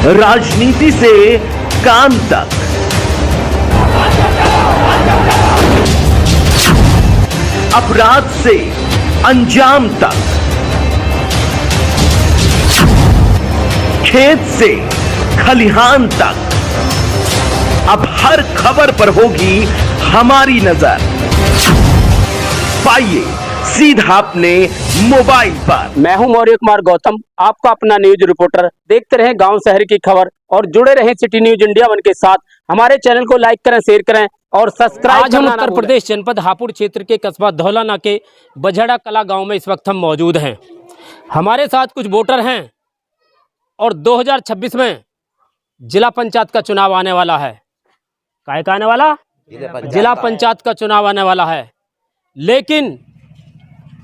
राजनीति से काम तक, अपराध से अंजाम तक, खेत से खलिहान तक, अब हर खबर पर होगी हमारी नजर। पाइए सीधा अपने मोबाइल पर। मैं हूं मौर्य कुमार गौतम, आपका अपना न्यूज रिपोर्टर। देखते रहें गांव शहर की खबर और जुड़े रहें सिटी न्यूज इंडिया वन के साथ। हमारे चैनल को लाइक करें, शेयर करें और सब्सक्राइब। आज हम उत्तर प्रदेश जनपद हापुड़ क्षेत्र के कस्बा धौलाना के बझड़ा कला गांव में इस वक्त हम मौजूद हैं। हमारे साथ कुछ वोटर हैं और 2026 में जिला पंचायत का चुनाव आने वाला है। काय का आने वाला? जिला पंचायत का चुनाव आने वाला है। लेकिन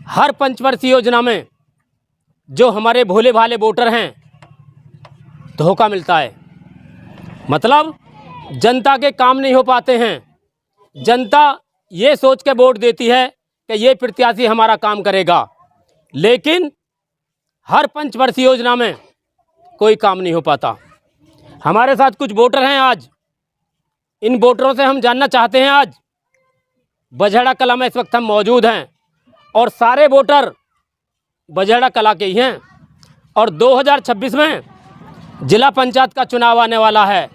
हर पंचवर्षीय योजना में जो हमारे भोले भाले वोटर हैं धोखा मिलता है। मतलब जनता के काम नहीं हो पाते हैं। जनता ये सोच के वोट देती है कि ये प्रत्याशी हमारा काम करेगा, लेकिन हर पंचवर्षीय योजना में कोई काम नहीं हो पाता। हमारे साथ कुछ वोटर हैं आज। इन वोटरों से हम जानना चाहते हैं। आज बझड़ा कला में इस वक्त हम मौजूद हैं और सारे वोटर बझड़ा कला के ही हैं और 2026 में जिला पंचायत का चुनाव आने वाला है।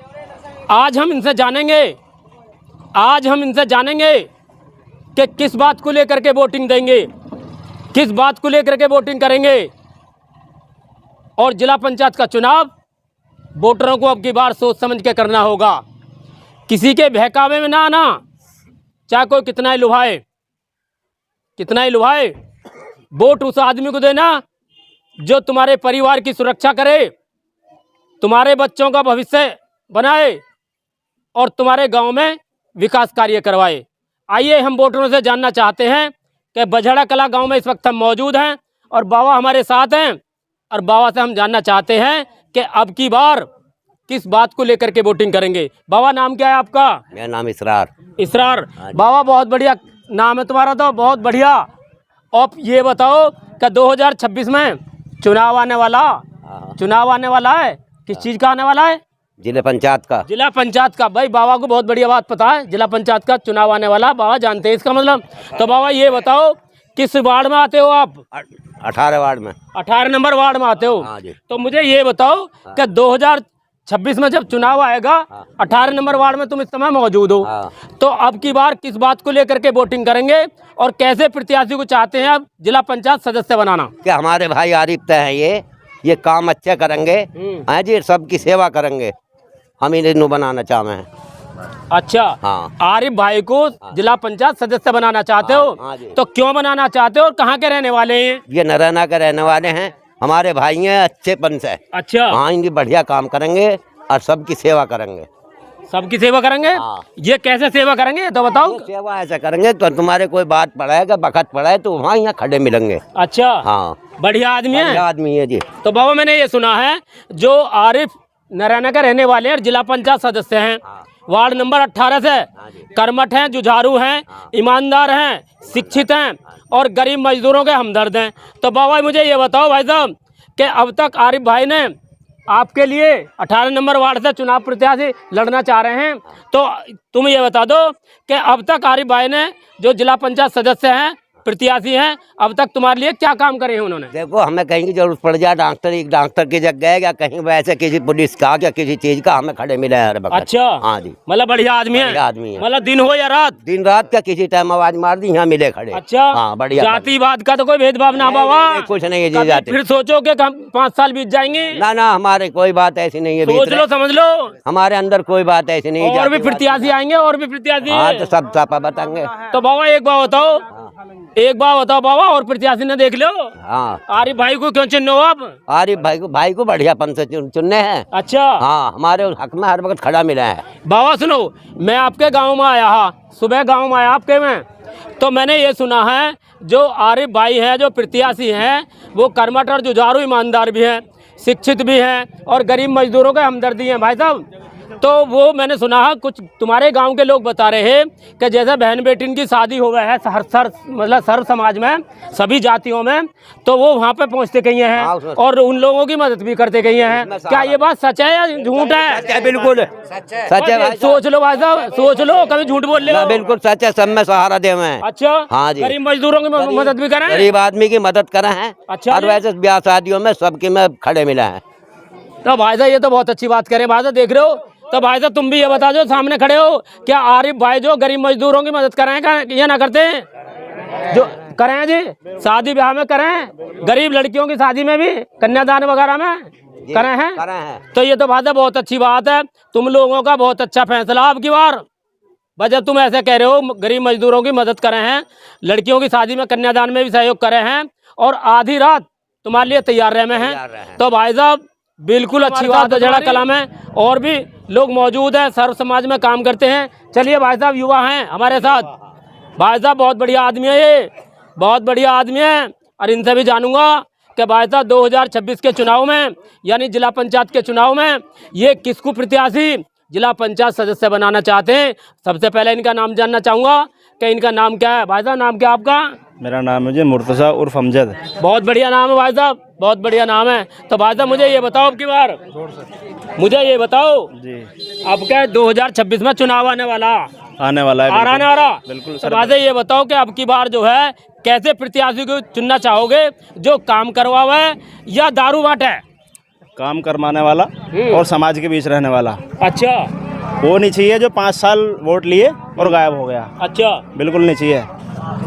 आज हम इनसे जानेंगे कि किस बात को लेकर के वोटिंग देंगे, किस बात को लेकर के वोटिंग करेंगे। और जिला पंचायत का चुनाव वोटरों को अब की बार सोच समझ के करना होगा। किसी के बहकावे में ना आना, चाहे कोई कितना ही लुभाए। वोट उस आदमी को देना जो तुम्हारे परिवार की सुरक्षा करे, तुम्हारे बच्चों का भविष्य बनाए और तुम्हारे गांव में विकास कार्य करवाए। आइए हम वोटरों से जानना चाहते हैं कि बझड़ा कला गांव में इस वक्त हम मौजूद हैं और बाबा हमारे साथ हैं और बाबा से हम जानना चाहते हैं कि अब की बार किस बात को लेकर के वोटिंग करेंगे। बाबा नाम क्या है आपका? मेरा नाम इसरार। बाबा बहुत बढ़िया नाम है तुम्हारा, तो बहुत बढ़िया। अब ये बताओ कि 2026 में चुनाव आने वाला है। किस चीज़ का आने वाला है? जिला पंचायत का। भाई बाबा को बहुत बढ़िया बात पता है। जिला पंचायत का चुनाव आने वाला, बाबा जानते हैं इसका मतलब। तो बाबा ये बताओ किस वार्ड में आते हो आप? 18 वार्ड में। 18 नंबर वार्ड में आते हो। हाँ जी। तो मुझे ये बताओ कि 2026 में जब चुनाव आएगा, 18 नंबर वार्ड में तुम इस समय मौजूद हो, तो अब की बार किस बात को लेकर के वोटिंग करेंगे और कैसे प्रत्याशी को चाहते हैं आप जिला पंचायत सदस्य बनाना? क्या हमारे भाई आरिफ हैं, ये काम अच्छे करेंगे। हाँ जी, सबकी सेवा करेंगे। हम इन्हें बनाना चाहते हैं। अच्छा। हाँ। आरिफ भाई को जिला पंचायत सदस्य बनाना चाहते हो? हाँ जी। तो क्यों बनाना चाहते हो और कहाँ के रहने वाले हैं? ये नरैना के रहने वाले हैं, हमारे भाई हैं अच्छेपन से। अच्छा। हाँ, इनकी बढ़िया काम करेंगे और सबकी सेवा करेंगे। हाँ। ये कैसे सेवा करेंगे तो बताओ। सेवा ऐसा करेंगे तो तुम्हारे कोई बात पड़ेगा, बखत पड़े तो वहाँ यहाँ खड़े मिलेंगे। अच्छा। हाँ, बढ़िया आदमी है जी। तो बाबा मैंने ये सुना है जो आरिफ नरैना के रहने वाले हैं, जिला पंचायत सदस्य हैं, वार्ड नंबर 18 से, कर्मठ हैं, जुझारू हैं, ईमानदार हैं, शिक्षित हैं और गरीब मजदूरों के हमदर्द हैं। तो बाबा मुझे ये बताओ भाई साहब कि अब तक आरिफ भाई ने आपके लिए 18 नंबर वार्ड से चुनाव प्रत्याशी लड़ना चाह रहे हैं, तो तुम ये बता दो कि अब तक आरिफ भाई ने जो जिला पंचायत सदस्य हैं, प्रत्याशी हैं, अब तक तुम्हारे लिए क्या काम करे हैं उन्होंने? देखो, हमें कहीं की जरूरत पड़ जाए, डॉक्टर की जगह या कहीं वैसे किसी पुलिस का या किसी चीज का, हमें खड़े मिले हर वक्त। अच्छा। हाँ जी। मतलब बढ़िया आदमी है। मतलब दिन हो या रात? दिन रात का किसी टाइम आवाज मार दी, यहाँ मिले खड़े। अच्छा। हाँ, बढ़िया। जातिवाद का तो कोई भेदभाव ना बाबा? कुछ नहीं है जाति। फिर सोचो कि 5 साल बीत जाएंगे? ना, हमारे कोई बात ऐसी नहीं है। सोच लो, समझ लो, हमारे अंदर कोई बात ऐसी नहीं है। और भी प्रत्याशी आएंगे, और भी प्रत्याशी। हाँ, तो सब सापा बताएंगे। तो बाबा एक बात बताओ बाबा, और प्रत्याशी ने देख लो। हाँ। आरिफ भाई को क्यों चुनो आप? आरिफ भाई को बढ़िया पन से चुनने हैं। अच्छा। हाँ, हमारे हक में हर वक्त खड़ा मिला है। बाबा सुनो, मैं आपके गांव में आया, सुबह गांव में आया आपके में, तो मैंने ये सुना है जो आरिफ भाई हैं, जो प्रत्याशी हैं, वो कर्मठ और जुझारू ईमानदार भी हैं, शिक्षित भी हैं और गरीब मजदूरों के हमदर्दी हैं। भाई साहब तो वो मैंने सुना है कुछ तुम्हारे गांव के लोग बता रहे हैं कि जैसे बहन बेटी की शादी हो गया है मतलब सर्व समाज में सभी जातियों में, तो वो वहाँ पे पहुँचते गई हैं और उन लोगों की मदद भी करते गई हैं। क्या ये बात सच है या झूठ है? बिल्कुल सच है भाई। सोच लो भाई साहब, सोच लो, कभी झूठ बोल ले। बिल्कुल सच है, सब में सहारा दे हैं। अच्छा, हाँ जी। गरीब मजदूरों की मदद भी करें, गरीब आदमी की मदद करे हैं। अच्छा, और वैसे ब्याह शादियों में सबके में खड़े मिला है। तो भाई साहब ये तो बहुत अच्छी बात करें भाई साहब, देख रहे हो। तो भाई साहब तुम भी ये बता दो, सामने खड़े हो, क्या आरिफ भाई जो गरीब मजदूरों की मदद करें या ना करते हैं? जो करें जी, शादी ब्याह में करें, गरीब लड़कियों की शादी में भी, कन्यादान वगैरह में करें हैं। तो ये तो भाई साहब बहुत अच्छी बात है, तुम लोगों का बहुत अच्छा फैसला अब की बार। बस जब तुम ऐसे कह रहे हो गरीब मजदूरों की मदद करें हैं, लड़कियों की शादी में कन्यादान में भी सहयोग करें हैं और आधी रात तुम्हारे लिए तैयार रहे हैं, तो भाई साहब बिल्कुल अच्छी बात है। जड़ा कला में और भी लोग मौजूद हैं, सर्व समाज में काम करते हैं। चलिए भाई साहब युवा हैं हमारे साथ, भाई साहब बहुत बढ़िया आदमी है, ये बहुत बढ़िया आदमी है। और इनसे भी जानूंगा कि भाई साहब 2026 के चुनाव में यानी जिला पंचायत के चुनाव में ये किसको प्रत्याशी जिला पंचायत सदस्य बनाना चाहते हैं। सबसे पहले इनका नाम जानना चाहूँगा कि इनका नाम क्या है। भाई साहब नाम क्या आपका? मेरा नाम है जी मुर्तज़ा उर्फ अमजद। बहुत बढ़िया नाम है भाई साहब, बहुत बढ़िया नाम है। तो भाई साहब मुझे ये बताओ अब की बार, मुझे ये बताओ जी, अब क्या 2026 में चुनाव आने वाला है, बिल्कुल तो भाई साहब ये बताओ कि अब की बार जो है कैसे प्रत्याशी को चुनना चाहोगे, जो काम करवावे या दारू बांटे? काम करवाने वाला और समाज के बीच रहने वाला। अच्छा, वो नहीं चाहिए जो 5 साल वोट लिए और गायब हो गया। अच्छा, बिल्कुल नहीं चाहिए।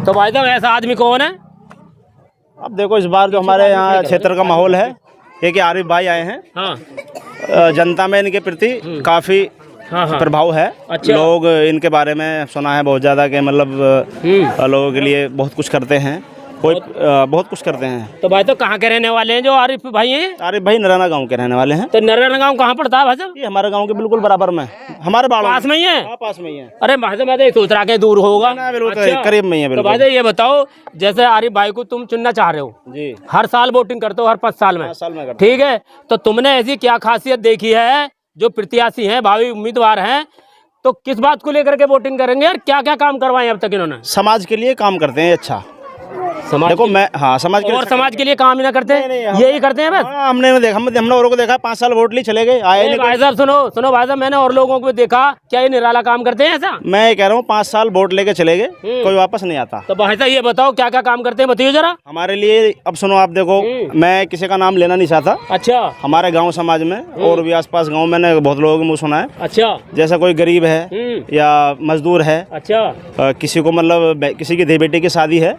तो भाई साहब ऐसा आदमी कौन है? अब देखो इस बार जो हमारे यहाँ क्षेत्र का माहौल है, ये कि आरिफ भाई आए हैं। हाँ, जनता में इनके प्रति काफ़ी हाँ। प्रभाव है। अच्छा। लोग इनके बारे में सुना है बहुत ज़्यादा कि मतलब लोगों के लिए बहुत कुछ करते हैं, बहुत कुछ करते हैं। तो भाई तो कहाँ के रहने वाले हैं जो आरिफ भाई हैं? आरिफ भाई नराना गांव के रहने वाले हैं। तो नराना गांव कहाँ पड़ता है भाई साहब? ये हमारे गांव के बिल्कुल बराबर में, हमारे पास में ही है। हाँ, पास में ही है। अरे भाई साहब मैं तो सोच रहा कि दूर होगा। बिल्कुल करीब में ही है। तो भाई साहब ये बताओ, जैसे आरिफ भाई को तुम चुनना चाह रहे हो जी, हर साल वोटिंग करते हो, हर 5 साल में, 5 साल में ठीक है, तो तुमने ऐसी क्या खासियत देखी है जो प्रत्याशी हैं, भावी उम्मीदवार हैं, तो किस बात को लेकर के वोटिंग करेंगे और क्या क्या काम करवाए अब तक इन्होंने? समाज के लिए काम करते हैं। अच्छा समाज देखो मैं, हाँ समाज के लिए, और समाज के लिए काम ही ना करते हैं, यही करते हैं बस। हाँ, हमने देखा, हमने औरों को देखा 5 साल वोट लिए चले गए, आए नहीं। भाई साहब सुनो भाई साहब, मैंने और लोगों को भी देखा, क्या ये निराला काम करते हैं ऐसा? मैं ये कह रहा हूँ 5 साल वोट लेके चले गए, कोई वापस नहीं आता। तो भाई साहब ये बताओ क्या क्या काम करते हैं, बताइए जरा हमारे लिए। अब सुनो आप देखो, मैं किसी का नाम लेना नहीं चाहता। अच्छा, हमारे गाँव समाज में और भी आसपास गाँव मैंने बहुत लोगों के मुँह सुना है। अच्छा, जैसा कोई गरीब है या मजदूर है, अच्छा, किसी को मतलब किसी की बेटी की शादी है,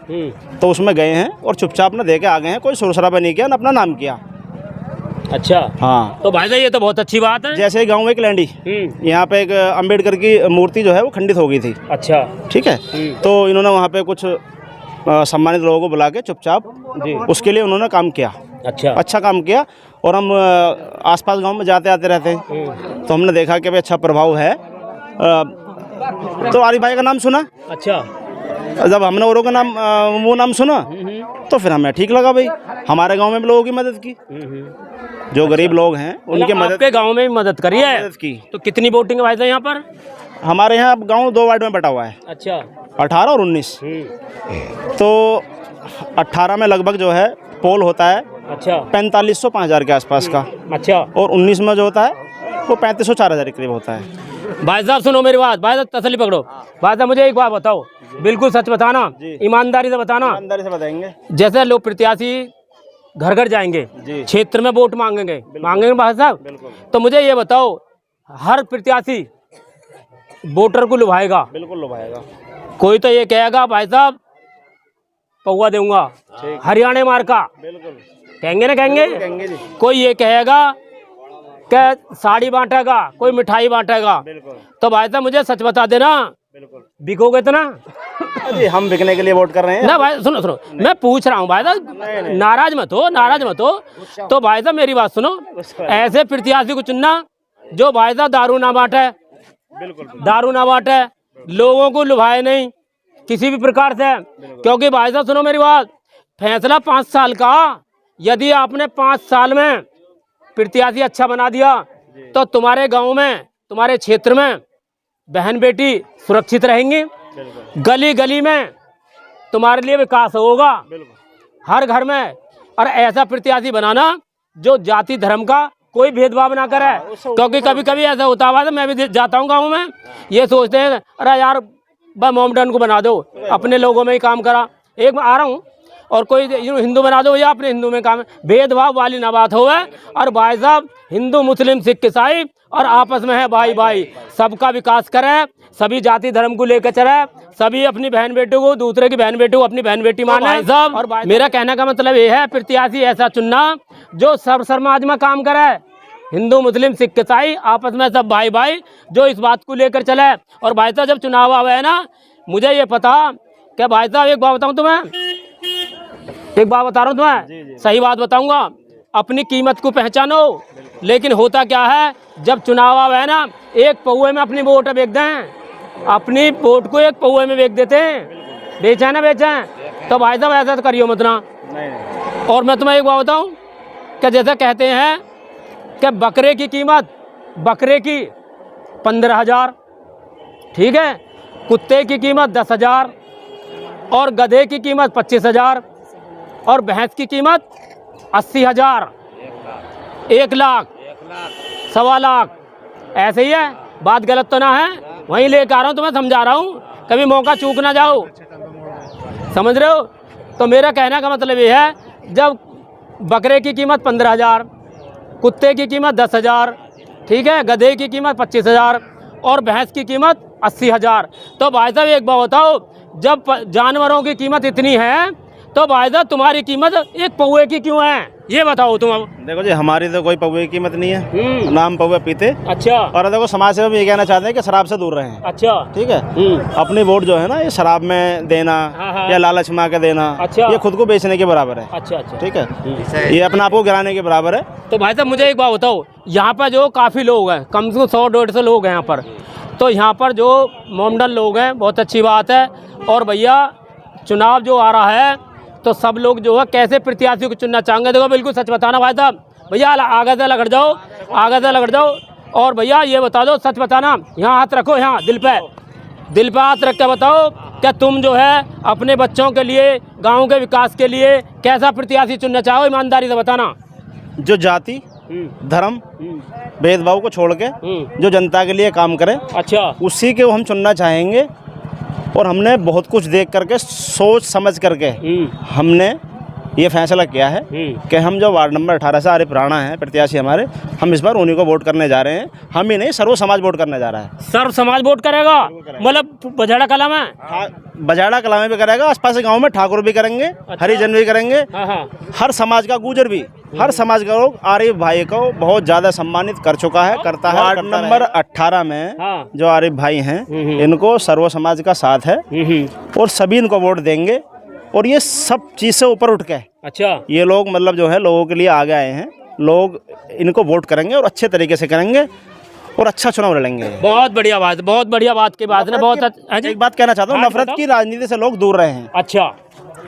तो उसमें गए हैं और चुपचाप ना दे के आ गए हैं, कोई शोर-शराबा नहीं किया, ना अपना नाम किया। अच्छा, हाँ। तो भाई साहब ये तो बहुत अच्छी बात है। जैसे गांव में एक लैंडी, यहाँ पे एक अंबेडकर की मूर्ति जो है वो खंडित हो गई थी। अच्छा, ठीक है, तो इन्होंने वहाँ पे कुछ सम्मानित लोगों को बुला के चुपचाप जी उसके लिए उन्होंने काम किया। अच्छा काम किया। और हम आसपास गांव में जाते आते रहते हैं, तो हमने देखा कि भाई अच्छा प्रभाव है। तो आरिफ भाई का नाम सुना। अच्छा, जब हमने औरों का नाम वो नाम सुना, तो फिर हमें ठीक लगा, भाई हमारे गांव में भी लोगों की मदद की, जो गरीब लोग हैं उनके मदद। आपके गांव में भी मदद करी है? मदद की। तो कितनी वोटिंग है भाई साहब यहाँ पर? हमारे यहाँ गांव 2 वार्ड में बटा हुआ है। अच्छा, 18 और 19। तो 18 में लगभग जो है पोल होता है, अच्छा 4500-5000 के आसपास का। अच्छा, और 19 में जो होता है वो 3500-4000 के करीब होता है। भाई साहब सुनो मेरी बात, भाई साहब तसल्ली पकड़ो। भाई साहब मुझे एक बात बताओ, बिल्कुल सच बताना, ईमानदारी से बताना। ईमानदारी से बताएंगे। जैसे लोग प्रत्याशी घर घर जाएंगे, क्षेत्र में वोट मांगेंगे भाई साहब, तो मुझे ये बताओ, हर प्रत्याशी वोटर को लुभाएगा? बिल्कुल लुभाएगा। कोई तो ये कहेगा भाई साहब पौवा दूंगा, हरियाणा मार्का, बिल्कुल कहेंगे ना, कहेंगे जी। कोई ये कहेगा कि साड़ी बांटेगा, कोई मिठाई बांटेगा। तो भाई साहब मुझे सच बता देना, बिकोगे इतना? अरे हम बिकने के लिए वोट कर रहे हैं ना भाई, सुनो मैं पूछ रहा हूँ भाई साहब, नाराज मत हो। तो भाई साहब मेरी बात सुनो, ऐसे प्रत्याशी को चुनना जो भाई साहब दारू ना बांटे, दारू ना बांटे, लोगों को लुभाए नहीं किसी भी प्रकार से। क्योंकि भाई साहब सुनो मेरी बात, फैसला 5 साल का, यदि आपने 5 साल में प्रत्याशी अच्छा बना दिया तो तुम्हारे गांव में तुम्हारे क्षेत्र में बहन बेटी सुरक्षित रहेंगी, गली गली में तुम्हारे लिए विकास होगा, हर घर में। और ऐसा प्रत्याशी बनाना जो जाति धर्म का कोई भेदभाव ना करे, क्योंकि कभी कभी ऐसा होता हुआ, मैं भी जाता हूँ गाँव में, ये सोचते हैं अरे यार बस मोमडन को बना दो, अपने लोगों में ही काम करा, एक मैं आ रहा हूँ और कोई हिंदू बना दो या अपने हिंदू में काम, भेदभाव वाली ना बात होवे। और भाई साहब हिंदू मुस्लिम सिख ईसाई और आपस में है भाई भाई, सबका विकास करे, सभी जाति धर्म को लेकर चले, सभी अपनी बहन बेटी को, दूसरे की बहन बेटी को अपनी बहन बेटी माने। भाई साहब और मेरा कहने का मतलब ये है प्रत्याशी ऐसा चुनना जो सर्व समाज में काम करे, हिंदू मुस्लिम सिख ईसाई आपस में सब भाई भाई, जो इस बात को लेकर चले। और भाई साहब जब चुनाव आवे है ना, मुझे ये पता क्या भाई साहब, एक बात बताऊँ तुम्हें, एक बात बता रहा हूँ तुम्हें, सही बात बताऊंगा, अपनी कीमत को पहचानो। लेकिन होता क्या है, जब चुनाव आवे है ना, एक पौए में अपनी वोट बेच दें, अपनी वोट को एक पौए में बेच देते हैं, बेचें ना बेचें। तो भाई साहब ऐसा तो करियो मत ना। और मैं तुम्हें एक बात बताऊँ कि जैसे कहते हैं कि बकरे की कीमत, बकरे की 15,000, ठीक है, कुत्ते की कीमत 10,000 और गधे की कीमत 25,000 और भैंस की कीमत 80,000, 1 लाख, 1.25 लाख, ऐसे ही है। बात गलत तो ना है, वहीं लेकर आ रहा हूँ, तुम्हें समझा रहा हूँ, कभी मौका चूक ना जाओ, समझ रहे हो। तो मेरा कहने का मतलब ये है, जब बकरे की कीमत 15,000, कुत्ते की कीमत 10,000, ठीक है, गधे की कीमत 25,000 और भैंस की कीमत 80,000, तो भाई साहब एक बात बताओ, जब जानवरों की कीमत इतनी है तो भाई साहब तुम्हारी कीमत एक पौए की क्यों है, ये बताओ तुम। अब देखो जी, हमारी तो कोई पौए की कीमत नहीं है, ना हम पौए पीते। अच्छा। और देखो समाज से हम ये कहना चाहते हैं कि शराब से दूर रहें। अच्छा। ठीक है, अपनी वोट जो है ना, ये शराब में देना या लालच में के देना, अच्छा, ये खुद को बेचने के बराबर है। अच्छा अच्छा, ठीक है, ये अपने आप को गिराने के बराबर है। तो भाई साहब मुझे एक बात बताओ, यहाँ पर जो काफ़ी लोग हैं, कम से कम 100-150 लोग हैं यहाँ पर, तो यहाँ पर जो मोमडन लोग हैं, बहुत अच्छी बात है। और भैया चुनाव जो आ रहा है तो सब लोग जो है कैसे प्रत्याशी को चुनना चाहेंगे, देखो बिल्कुल सच बताना भाई साहब, भैया आगे से लगड़ जाओ, आगे से लगड़ जाओ। और भैया ये बता दो, सच बताना, यहाँ हाथ रखो, यहाँ दिल पे हाथ रख के बताओ क्या तुम जो है अपने बच्चों के लिए, गाँव के विकास के लिए कैसा प्रत्याशी चुनना चाहो, ईमानदारी से बताना। जो जाति धर्म भेदभाव को छोड़ के जो जनता के लिए काम करे, अच्छा, उसी के हम चुनना चाहेंगे। और हमने बहुत कुछ देख करके, सोच समझ करके हमने ये फैसला किया है कि हम जो वार्ड नंबर 18 से आरिफ राणा है प्रत्याशी हमारे, हम इस बार उन्हीं को वोट करने जा रहे हैं। हम ही नहीं, सर्व समाज वोट करने जा रहा है। सर्व समाज वोट करेगा, मतलब बजाड़ा कला में, बजाड़ा कला में भी करेगा, आसपास के गाँव में ठाकुर भी करेंगे, अच्छा, हरिजन भी करेंगे, हर समाज का, गुजर भी, हर समाज का लोग आरिफ भाई को बहुत ज़्यादा सम्मानित कर चुका है, करता है। वार्ड नंबर 18 में जो आरिफ भाई हैं, इनको सर्व समाज का साथ है और सभी इनको वोट देंगे। और ये सब चीज़ से ऊपर उठ के, अच्छा, ये लोग मतलब जो है लोगों के लिए आगे आए हैं, लोग इनको वोट करेंगे और अच्छे तरीके से करेंगे और अच्छा चुनाव लड़ेंगे। बहुत बढ़िया बात, बहुत बढ़िया बात की बात है। बहुत एक बात कहना चाहता हूँ, नफरत की राजनीति से लोग दूर रहे हैं। अच्छा,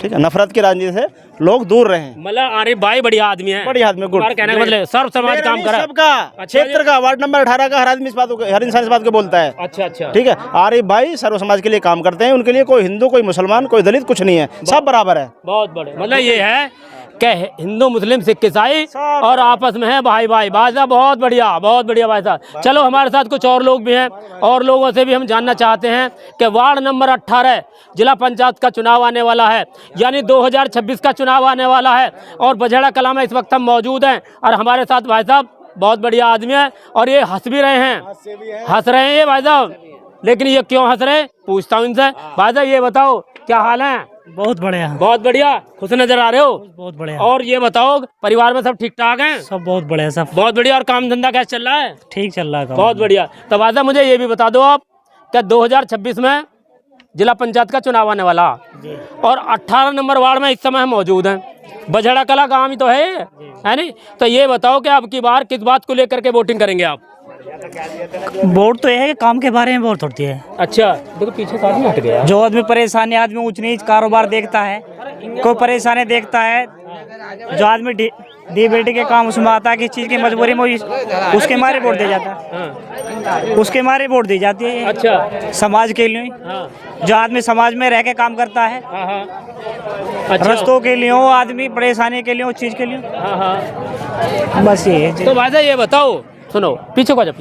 ठीक है, नफरत की राजनीति से लोग दूर रहे हैं। मतलब आरिफ भाई बढ़िया आदमी है, बढ़िया आदमी, गुड कहने का मतलब सर्व समाज काम करा, सबका, क्षेत्र का, वार्ड नंबर 18 का हर आदमी इस बात को, हर इंसान इस बात को बोलता है। अच्छा अच्छा, ठीक है, आरिफ भाई सर्व समाज के लिए काम करते हैं, उनके लिए कोई हिंदू, कोई मुसलमान, कोई दलित कुछ नहीं है, सब बराबर है। बहुत बड़े, मतलब ये है कि हिंदू मुस्लिम सिख ईसाई और आपस में है भाई भाई। भाई साहब बहुत बढ़िया भाई साहब। चलो हमारे साथ कुछ और लोग भी हैं, और लोगों से भी हम जानना चाहते हैं कि वार्ड नंबर 18 जिला पंचायत का चुनाव आने वाला है, यानी 2026 का चुनाव आने वाला है, और बजेड़ा कला में इस वक्त हम मौजूद हैं। और हमारे साथ भाई साहब बहुत बढ़िया आदमी है, और ये हंस भी रहे हैं, हंस रहे हैं ये भाई साहब। लेकिन ये क्यों हंस रहे, पूछता हूँ इनसे। भाई साहब ये बताओ क्या हाल है? बहुत बढ़िया, बहुत बढ़िया, खुश नजर आ रहे हो? बहुत बढ़िया। और ये बताओ परिवार में सब ठीक ठाक हैं? सब बहुत बढ़िया, सब बहुत बढ़िया। और काम धंधा कैसे चल रहा है? ठीक चल रहा है। बहुत बढ़िया। तो भाई साहब मुझे ये भी बता दो आप, क्या 2026 में जिला पंचायत का चुनाव आने वाला, और 18 नंबर वार्ड में इस समय हम मौजूद हैं, बजेड़ा कला गाँव ही तो है नहीं? तो ये बताओ कि अब की बार किस बात को लेकर के वोटिंग करेंगे आप? वोट तो यह है कि काम के बारे में वोट होती है। अच्छा देखो पीछे साथ में हट गया। जो आदमी परेशानी, आदमी ऊंच नीच कारोबार देखता है, कोई परेशानी देखता है, जो आदमी डिबेटी के काम उसमें आता है, किस चीज़ की मजबूरी में उसके मारे वोट दे जाता है, उसके मारे वोट दी जाती है। अच्छा समाज के लिए, जो आदमी समाज में रह के काम करता है, अच्छा रस्तों के लिए हो, आदमी परेशानी के लिए, उस चीज़ के लिए, बस ये है। तो भाई साहब ये बताओ, सुनो पीछे को जब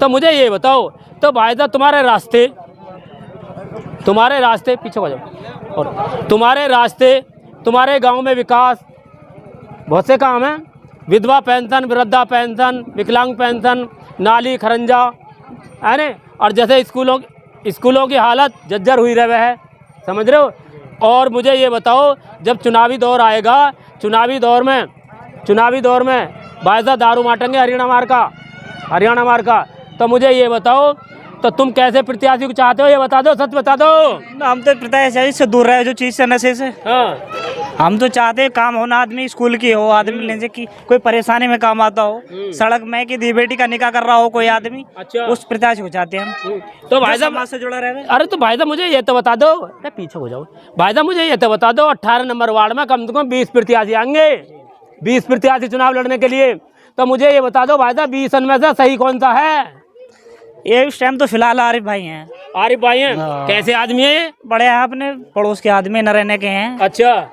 तो मुझे ये बताओ, तो भाई साहब तुम्हारे रास्ते पीछे को जाओ, और तुम्हारे रास्ते, तुम्हारे गांव में विकास बहुत से काम हैं, विधवा पेंशन, वृद्धा पेंशन, विकलांग पेंशन, नाली खरंजा है ना, और जैसे स्कूलों की हालत जर्जर हुई रहे है, समझ रहे हो। और मुझे ये बताओ, जब चुनावी दौर आएगा, चुनावी दौर में भाई साहब दारू बांटेंगे हरियाणा मार का, तो मुझे ये बताओ, तो तुम कैसे प्रत्याशी को चाहते हो, ये बता दो, सच बता दो। हम तो प्रत्याशी से दूर रहे, जो चीज़ से, नशे से। हाँ हम तो चाहते हैं काम होना, आदमी स्कूल की हो, आदमी लेने की कोई परेशानी में काम आता हो, सड़क में कि दी बेटी का निकाह कर रहा हो कोई आदमी, अच्छा। उस प्रत्याशी को चाहते हैं हम। तो भाई साहब से जुड़ा रहे। अरे तो भाई साहब मुझे ये तो बता दो, पीछे हो जाओ भाई साहब, मुझे ये तो बता दो, 18 नंबर वार्ड में कम से कम 20 प्रत्याशी आएंगे, 20 प्रत्याशी चुनाव लड़ने के लिए। तो मुझे ये बता दो भाई साहब, 20 में से सही कौन सा है? ये इस टाइम तो फिलहाल आरिफ भाई हैं। आरिफ भाई हैं? कैसे आदमी है ये? बड़े हैं, अपने पड़ोस के आदमी, न रहने के हैं। अच्छा,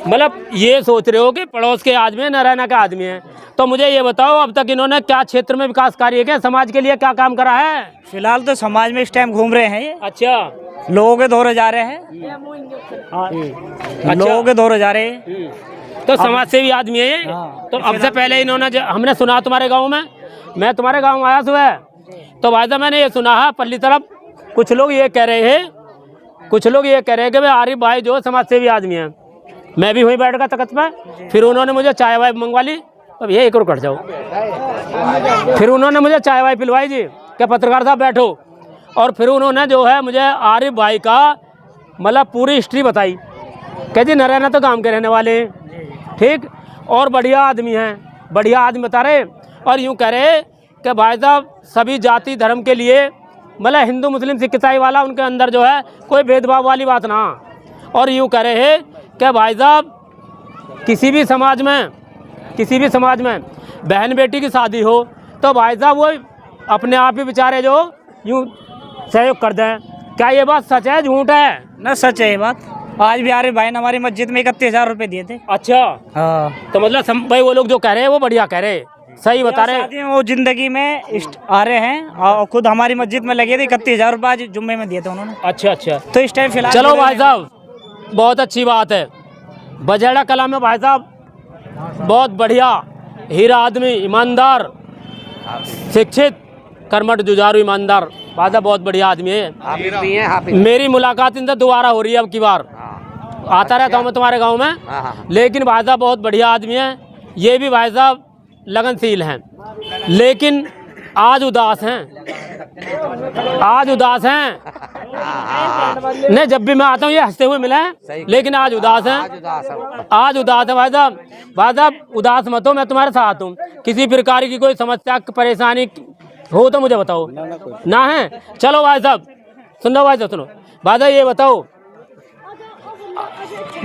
मतलब ये सोच रहे हो कि पड़ोस के आदमी है, न रहना का आदमी है। तो मुझे ये बताओ, अब तक इन्होंने क्या क्षेत्र में विकास कार्य किया, समाज के लिए क्या काम करा है? फिलहाल तो समाज में इस टाइम घूम रहे हैं ये। अच्छा, लोगों के दौरे जा रहे हैं। लोगों के दौरे जा रहे हैं। तो समाज सेवी आदमी है ये। तो अब से पहले इन्होंने, हमने सुना तुम्हारे गाँव में, मैं तुम्हारे गाँव आया सुबह, तो भाई साहब मैंने ये सुना है पल्ली तरफ कुछ लोग ये कह रहे हैं कि भाई आरिफ भाई जो समाज सेवी आदमी है। मैं भी वहीं बैठ गया तख्त में, फिर उन्होंने मुझे चाय वाय मंगवा ली। अब ये एक और कट जाओ, फिर उन्होंने मुझे चाय वाय पिलवाई जी, क्या पत्रकार साहब बैठो, और फिर उन्होंने जो है मुझे आरिफ भाई का मतलब पूरी हिस्ट्री बताई, कहती न रहना तो काम के रहने वाले हैं, ठीक, और बढ़िया आदमी बता रहे, और यूँ कह रहे कि भाई साहब सभी जाति धर्म के लिए, मतलब हिंदू मुस्लिम सिख ईसाई वाला उनके अंदर जो है कोई भेदभाव वाली बात ना, और यूँ कह रहे हैं कि भाई साहब किसी भी समाज में बहन बेटी की शादी हो तो भाई साहब वो अपने आप ही बेचारे जो यूँ सहयोग कर दें। क्या ये बात सच है झूठ है? न सच है ये बात। आज भी आरिफ भाई ने हमारी मस्जिद में 31,000 रुपए दिए थे। अच्छा, हाँ। तो मतलब भाई वो लोग जो कह रहे हैं वो बढ़िया कह रहे हैं, सही बता रहे हैं। वो जिंदगी में आ रहे हैं और खुद हमारी मस्जिद में लगे थे। 31,000 रुपए आज जुम्मे में दिए थे उन्होंने। अच्छा, तो इस टाइम फिलहाल चलो भाई साहब बहुत अच्छी बात है। बजेड़ा कला में भाई साहब बहुत बढ़िया हीरा आदमी, ईमानदार, शिक्षित, कर्मठ, जुझारू, ईमानदार, भाई साहब बहुत बढ़िया आदमी है। मेरी मुलाकात इनसे दोबारा हो रही है, अब की बार आता रहता हूँ मैं तुम्हारे गांव में, लेकिन भाई साहब बहुत बढ़िया आदमी है। ये भी भाई साहब लगनशील हैं, लेकिन आज उदास हैं। नहीं, जब भी मैं आता हूँ ये हंसते हुए मिले हैं, लेकिन आज उदास हैं। आज उदास है भाई साहब उदास मत हो, मैं तुम्हारे साथ हूँ। किसी प्रकार की कोई समस्या परेशानी हो तो मुझे बताओ। ना है? चलो भाई साहब सुनो भाई साहब ये बताओ,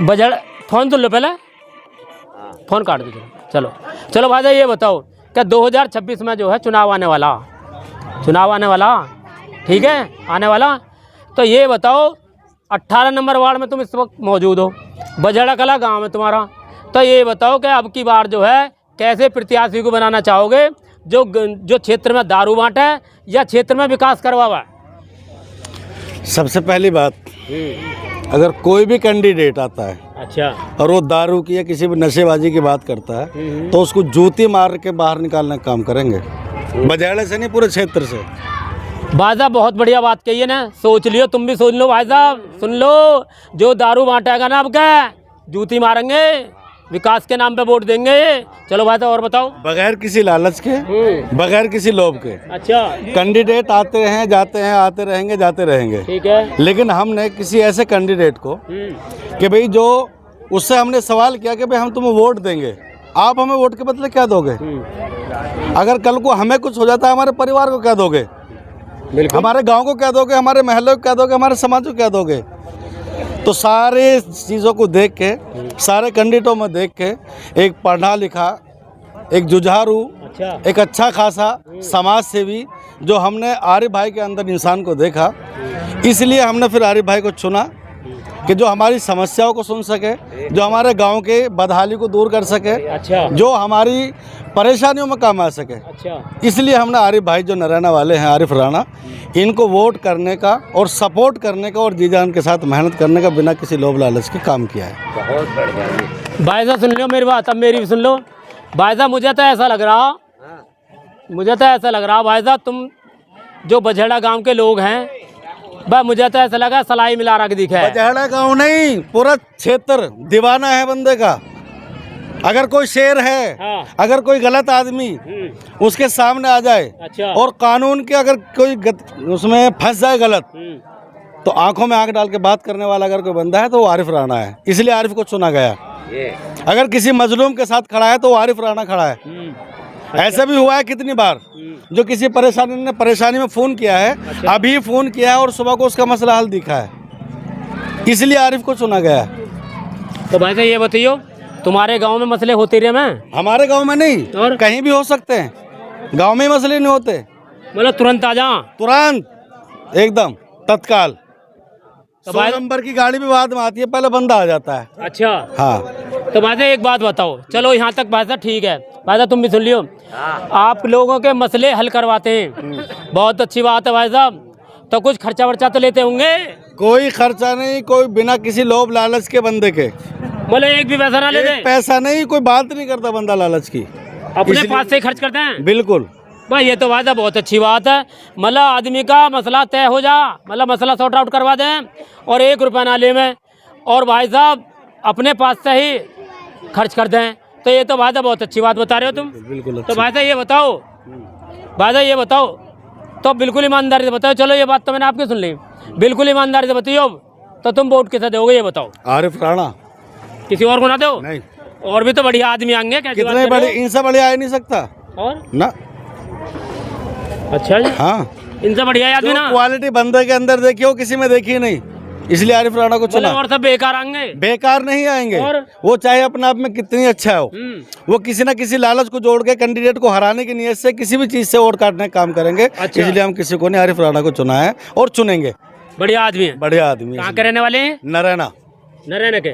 बजट फोन सुन लो, पहले फोन काट दीजिए। चलो भाई साहब ये बताओ, क्या 2026 में जो है चुनाव आने वाला, ठीक है, आने वाला, तो ये बताओ 18 नंबर वार्ड में तुम इस वक्त मौजूद हो, बजेड़ा कला गांव है तुम्हारा, तो ये बताओ कि अब की बार जो है कैसे प्रत्याशी को बनाना चाहोगे, जो क्षेत्र में दारू बांटा है या क्षेत्र में विकास करवावा है? सबसे पहली बात, अगर कोई भी कैंडिडेट आता है, अच्छा, और वो दारू की या किसी भी नशेबाजी की बात करता है, तो उसको जूती मार के बाहर निकालने का काम करेंगे, बजेड़े से नहीं, पूरे क्षेत्र से। भाई साहब बहुत बढ़िया बात कही है ना, सोच लियो, तुम भी सोच लो भाई साहब, सुन लो, जो दारू बांटेगा ना, अब क्या जूती मारेंगे, विकास के नाम पे वोट देंगे। चलो भाई साहब और बताओ। बगैर किसी लालच के, बगैर किसी लोभ के। अच्छा, कैंडिडेट आते हैं, जाते हैं, आते रहेंगे, ठीक है, लेकिन हमने किसी ऐसे कैंडिडेट को कि भाई जो उससे हमने सवाल किया कि भाई हम तुम्हें वोट देंगे, आप हमें वोट के बदले क्या दोगे, अगर कल को हमें कुछ हो जाता है, हमारे परिवार को क्या दोगे? हमारे गांव को क्या दोगे? हमारे महल्ले को क्या दोगे? हमारे समाज को क्या दोगे? तो सारे चीज़ों को देख के, सारे कैंडिडेटों में देख के, एक पढ़ा लिखा, एक जुझारू, एक अच्छा खासा समाज सेवी जो हमने आरिफ भाई के अंदर इंसान को देखा, इसलिए हमने फिर आरिफ भाई को चुना कि जो हमारी समस्याओं को सुन सके, जो हमारे गांव के बदहाली को दूर कर सके, जो हमारी परेशानियों में काम आ सके। इसलिए हमने आरिफ भाई जो नरैना वाले हैं, आरिफ राणा, इनको वोट करने का और सपोर्ट करने का और जी जान के साथ मेहनत करने का बिना किसी लोभ लालच के काम किया है। बहुत बढ़िया। भाई साहब सुन लो मेरी बात, अब मेरी भी सुन लो। भाई साहब मुझे तो ऐसा लग रहा भाई साहब, तुम जो बझेड़ा गांव के लोग हैं, भाई मुझे तो ऐसा लगा सलाई मिला रख दिखा है। बझेड़ा गाँव नहीं, पूरा क्षेत्र दीवाना है बंदे का। अगर कोई शेर है, हाँ। अगर कोई गलत आदमी उसके सामने आ जाए, अच्छा। और कानून के अगर कोई उसमें फंस जाए गलत, तो आंखों में आंख डाल के बात करने वाला अगर कोई बंदा है तो वो आरिफ राणा है। इसलिए आरिफ को चुना गया। अगर किसी मजलूम के साथ खड़ा है तो वो आरिफ राणा खड़ा है। ऐसा भी हुआ है कितनी बार, जो किसी परेशानी में फ़ोन किया है, अभी फ़ोन किया है और सुबह को उसका मसला हल दिखा है। इसलिए आरिफ को चुना गया। तो भाई साहब ये बताइयो, तुम्हारे गांव में मसले होते रहे हैं? हमारे गांव में नहीं, और कहीं भी हो सकते हैं, गांव में मसले नहीं होते। मतलब तुरंत आ जा, तुरंत एकदम तत्काल। तो 100 नंबर की गाड़ी भी बाद में आती है, पहले बंदा आ जाता है। अच्छा हाँ। तो भाई साहब एक बात बताओ, चलो यहाँ तक भाई साहब ठीक है, भाई साहब तुम भी सुन लियो, आप लोगों के मसले हल करवाते हैं, बहुत अच्छी बात है भाई साहब। तो कुछ खर्चा वर्चा तो लेते होंगे? कोई खर्चा नहीं, कोई बिना किसी लोभ लालच के बंदे के। बोले एक भी पैसा ना ले दे? पैसा नहीं, कोई बात नहीं करता बंदा लालच की, अपने पास से खर्च करते हैं। बिल्कुल भाई ये तो भाई साहब बहुत अच्छी बात है। मतलब आदमी का मसला तय हो जा, मतलब मसला सॉर्ट आउट करवा दें और 1 रुपया ना ले में, और भाई साहब अपने पास से ही खर्च कर दें। तो ये तो भाई साहब बहुत अच्छी बात बता रहे हो तुम। बिल्कुल। तो भाई साहब ये बताओ, भाई साहब ये बताओ, तो बिल्कुल ईमानदारी से बताओ। चलो ये बात तो मैंने आपकी सुन ली, बिल्कुल ईमानदारी से बताइए, तो तुम वोट किसे दोगे ये बताओ? आरिफ राणा। किसी और को ना दो? नहीं। और भी तो बढ़िया आदमी आएंगे। कितने बड़े, इनसे बढ़िया आ नहीं सकता और ना। अच्छा जी, हाँ, इनसे बढ़िया आदमी ना। क्वालिटी बंदे के अंदर देखी हो, किसी में देखी नहीं, इसलिए आरिफ राणा को चुना। और सब बेकार आएंगे? बेकार नहीं आएंगे, और? वो चाहे अपने आप में कितनी अच्छा हो, वो किसी न किसी लालच को जोड़ के कैंडिडेट को हराने की नीयत से किसी भी चीज से वोट काटने का काम करेंगे। अच्छा। इसलिए हम किसी को नहीं, आरिफ राणा को चुना है और चुनेंगे। बढ़िया आदमी है। बढ़िया आदमी। कहाँ के रहने वाले हैं? नरैना। नरैना के।